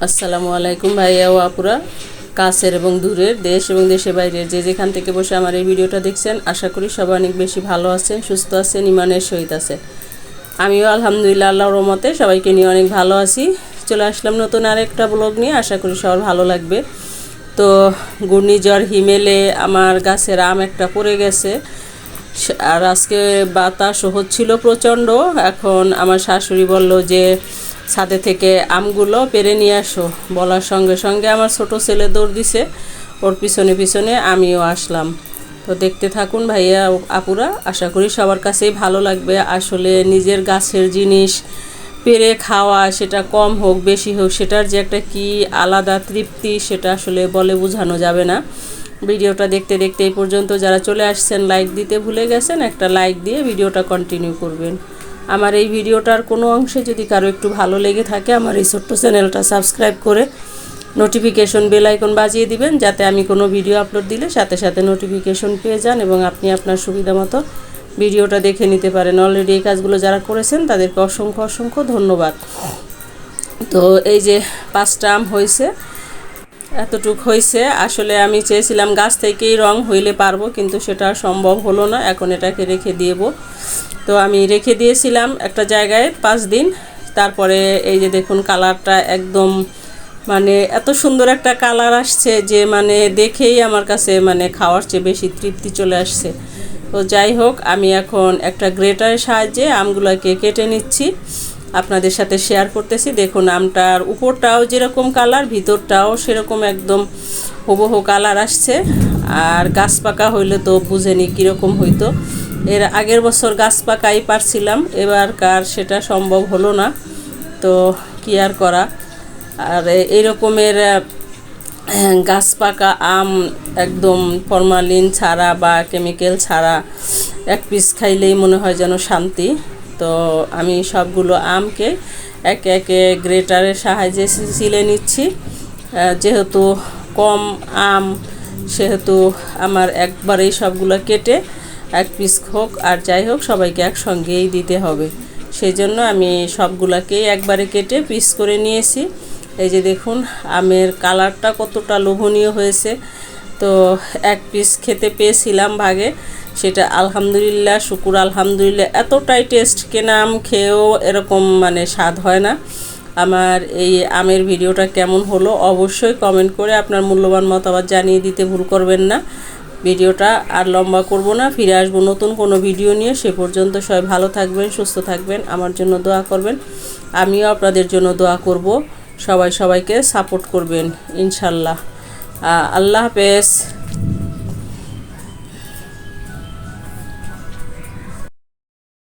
আসসালামু আলাইকুম ভাইয়া ও আপুরা, কাছের এবং দূরের, দেশ এবং দেশের বাইরের যে যেখান থেকে বসে আমার এই ভিডিওটা দেখছেন, আশা করি সবাই অনেক বেশি ভালো আছেন, সুস্থ আছেন, ইমানের সহিত আছে। আমিও আলহামদুলিল্লাহ আল্লাহর রহমতে সবাইকে নিয়ে অনেক ভালো আছি। চলে আসলাম নতুন আরেকটা ব্লগ নিয়ে, আশা করি সবার ভালো লাগবে। তো ঘূর্ণিঝড় হিমেলে আমার গাছের আম একটা পড়ে গেছে, আর আজকে বাতাস হচ্ছিল প্রচণ্ড। এখন আমার শাশুড়ি বলল যে ছাদে থেকে আমগুলো পেড়ে নিয়ে আসো। বলার সঙ্গে সঙ্গে আমার ছোট ছেলে দৌড় দিছে, ওর পিছনে পিছনে আমিও আসলাম। তো দেখতে থাকুন ভাইয়া আপুরা, আশা করি সবার কাছেই ভালো লাগবে। আসলে নিজের গাছের জিনিস পেরে খাওয়া, সেটা কম হোক বেশি হোক, সেটার যে একটা কি আলাদা তৃপ্তি, সেটা আসলে বলে বোঝানো যাবে না। ভিডিওটা দেখতে দেখতে এই পর্যন্ত যারা চলে আসছেন, লাইক দিতে ভুলে গেছেন, একটা লাইক দিয়ে ভিডিওটা কন্টিনিউ করবেন। আমার এই ভিডিওটার কোনো অংশে যদি কারো একটু ভালো লেগে থাকে, আমার এই ছোট্ট চ্যানেলটা সাবস্ক্রাইব করে নোটিফিকেশন বেল আইকন বাজিয়ে দিবেন, যাতে আমি কোনো ভিডিও আপলোড দিলে সাথে সাথে নোটিফিকেশন পেয়ে যান এবং আপনি আপনার সুবিধা মতো ভিডিওটা দেখে নিতে পারেন। অলরেডি এই কাজগুলো যারা করেছেন তাদেরকে অসংখ্য অসংখ্য ধন্যবাদ। তো এই যে 5টা আম হয়েছে, এতটুক হয়েছে। আসলে আমি চেয়েছিলাম গাছ থেকেই রং হইলে পারবো, কিন্তু সেটা সম্ভব হলো না। এখন এটাকে রেখে দেব। তো আমি রেখে দিয়েছিলাম একটা জায়গায় 5 দিন। তারপরে এই যে দেখুন কালারটা একদম মানে এত সুন্দর একটা কালার আসছে যে মানে দেখেই আমার কাছে মানে খাওয়ার চেয়ে বেশি তৃপ্তি চলে আসছে। তো যাই হোক, আমি এখন একটা গ্রেটারের সাহায্যে আমগুলোকে কেটে নিচ্ছি, আপনাদের সাথে শেয়ার করতেছি। দেখুন আমটার উপরটাও যেরকম কালার, ভিতরটাও সেরকম একদম হুবহু কালার আসছে। আর গাছ পাকা হইলে তো বুঝেনি কীরকম হইতো। এর আগের বছর গাছ পাকাই পারছিলাম, এবারকার সেটা সম্ভব হলো না। তো কি আর করা। আর এই রকমের গাছ পাকা আম একদম ফরমালিন ছাড়া বা কেমিক্যাল ছাড়া এক পিস খাইলেই মনে হয় যেন শান্তি। তো আমি সবগুলো আমকে একে একে গ্রেটারের সাহায্যে ছিলে নিচ্ছি। যেহেতু কম আম, সেহেতু আমার একবারেই সবগুলো কেটে এক পিস হোক আর যাই হোক সবাইকে একসঙ্গেই দিতে হবে। সেই জন্য আমি সবগুলোকেই একবারে কেটে পিস করে নিয়েছি। এই যে দেখুন আমের কালারটা কতটা লোভনীয় হয়েছে। তো এক পিস খেতে পেয়েছিলাম ভাগে, সেটা আলহামদুলিল্লাহ, শুকুর আলহামদুলিল্লাহ, এতটাই টেস্ট, কেনা আম খেয়েও এরকম মানে স্বাদ হয় না। আমার এই আমের ভিডিওটা কেমন হলো অবশ্যই কমেন্ট করে আপনার মূল্যবান মতামত জানিয়ে দিতে ভুল করবেন না। ভিডিওটা আর লম্বা করব না, ফিরে আসবো নতুন কোনো ভিডিও নিয়ে। সে পর্যন্ত সবাই ভালো থাকবেন, সুস্থ থাকবেন, আমার জন্য দোয়া করবেন, আমিও আপনাদের জন্য দোয়া করব। সবাই সবাইকে সাপোর্ট করবেন ইনশাল্লাহ। আল্লাহ হাফেজ।